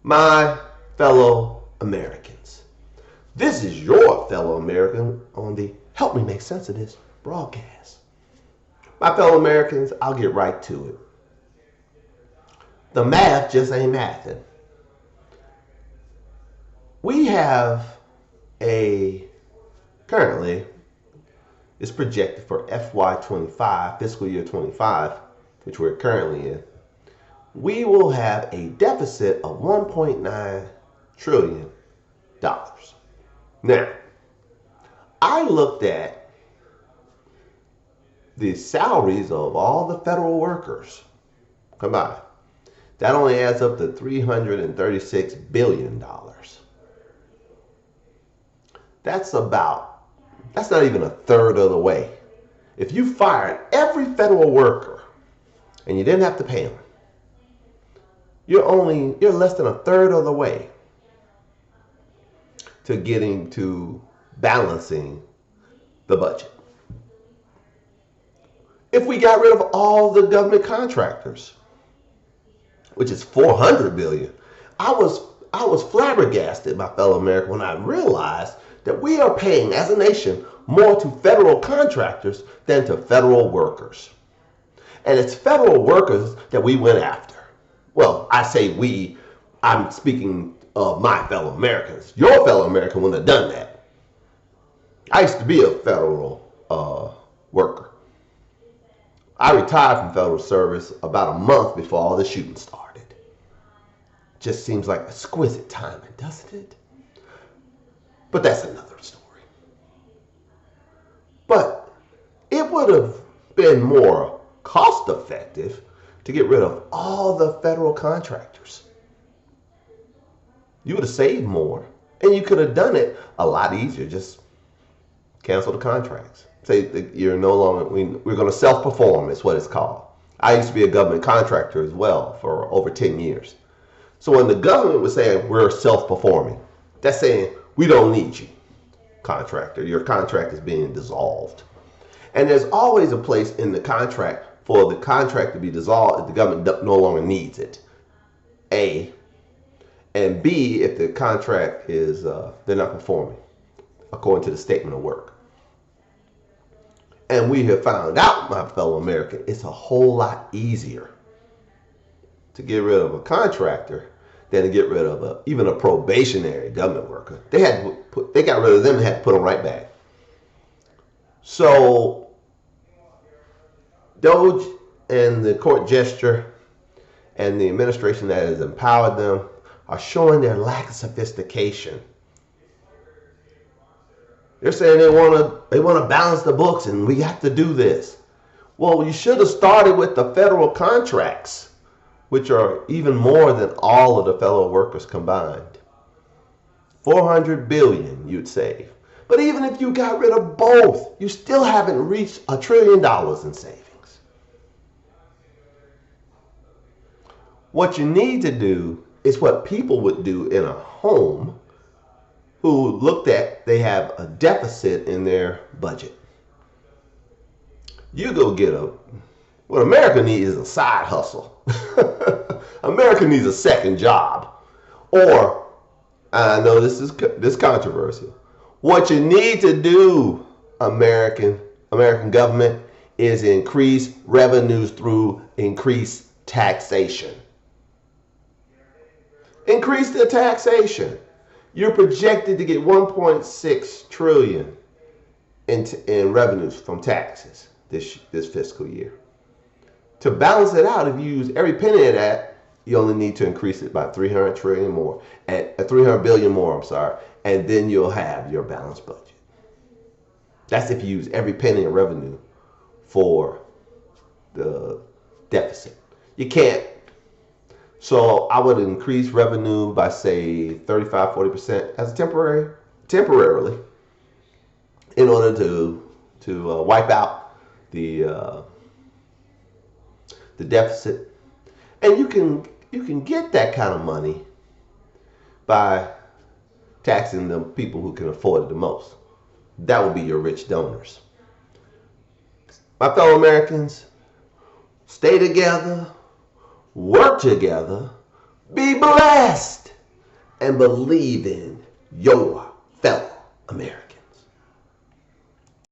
My fellow Americans, this is your fellow American on the Help Me Make Sense of This broadcast. My fellow Americans, I'll get right to it. The math just ain't mathing. We have a currently it's projected for FY25, fiscal year 25, which we're currently in. We will have a deficit of $1.9 trillion. Now, I looked at the salaries of all the federal workers combined. That only adds up to $336 billion. That's not even a third of the way. If you fired every federal worker and you didn't have to pay them, you're less than a third of the way to getting to balancing the budget. If we got rid of all the government contractors, which is $400 billion, I was flabbergasted, my fellow Americans, when I realized that we are paying as a nation more to federal contractors than to federal workers. And it's federal workers that we went after. Well, I say we, I'm speaking of my fellow Americans. Your fellow American wouldn't have done that. I used to be a federal worker. I retired from federal service about a month before all the shooting started. Just seems like exquisite timing, doesn't it? But that's another story. But it would have been more cost effective to get rid of all the federal contractors. You would have saved more, and you could have done it a lot easier. Just cancel the contracts. Say that you're no longer, we're going to self-perform is what it's called. I used to be a government contractor as well for over 10 years. So when the government was saying we're self-performing, that's saying we don't need you, contractor. Your contract is being dissolved. And there's always a place in the contract for the contract to be dissolved if the government no longer needs it. A. And B, if the contract is, they're not performing according to the statement of work. And we have found out, my fellow American, it's a whole lot easier to get rid of a contractor than to get rid of even a probationary government worker. They got rid of them and had to put them right back. So DOJ and the court gesture and the administration that has empowered them are showing their lack of sophistication. They're saying they want to balance the books and we have to do this. Well, you should have started with the federal contracts, which are even more than all of the federal workers combined. $400 billion you'd save. But even if you got rid of both, you still haven't reached $1 trillion in savings. What you need to do is what people would do in a home who looked at they have a deficit in their budget. You go get what America needs is a side hustle. America needs a second job. Or, I know this is controversial. What you need to do, American government, is increase revenues through increased taxation. Increase the taxation. You're projected to get $1.6 trillion in revenues from taxes this fiscal year. To balance it out, if you use every penny of that, you only need to increase it by $300 billion more, and then you'll have your balanced budget. That's if you use every penny of revenue for the deficit. You can't. So I would increase revenue by, say, 35-40% as temporarily, in order to wipe out the deficit. And you can get that kind of money by taxing the people who can afford it the most. That would be your rich donors. My fellow Americans, stay together, work together, be blessed. and believe in your fellow Americans.